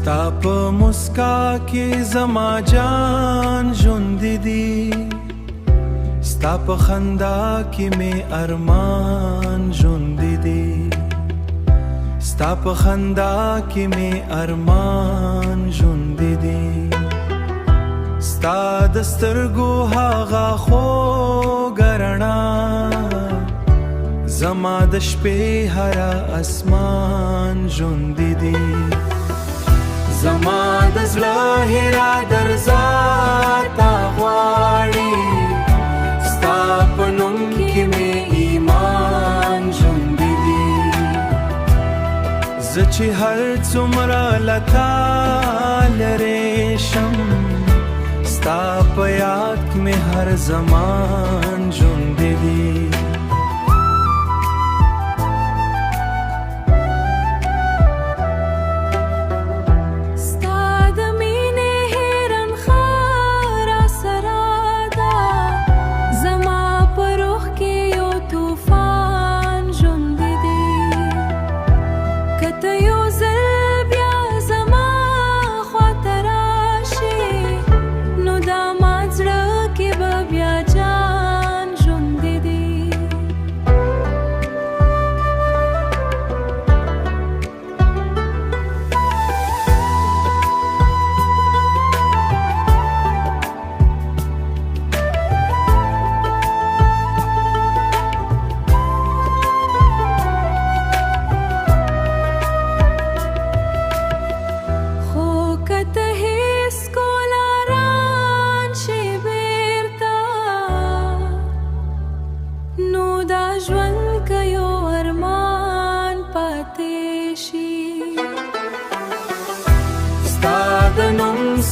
ستا په مسکا کې زما جان ژوند دی، ستا په خندا کې مې ارمان ژوند دی، ستا په خندا کې مې ارمان ژوند دی، ستا د سترګو هغه خوږه رڼا زما د شپې هر اسمان ژوند دی، زما د زړه هیره درځه تا غواړي، ستا په نوم کې مې ایمان ژوند دی، زه چې هر څومره له تا لرې شم، ستا په یاد کې مې هر زمان ژوند دی.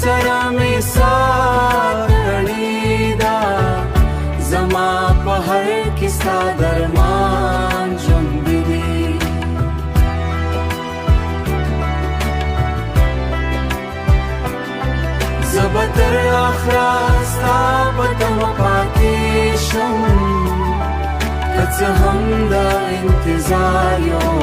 سره مې ساه کړې ده، زما په هر کې ستا درمان ژوند دی، زه به تر آخره ستا په تمه پاتې شم، که څه هم د انتظار یو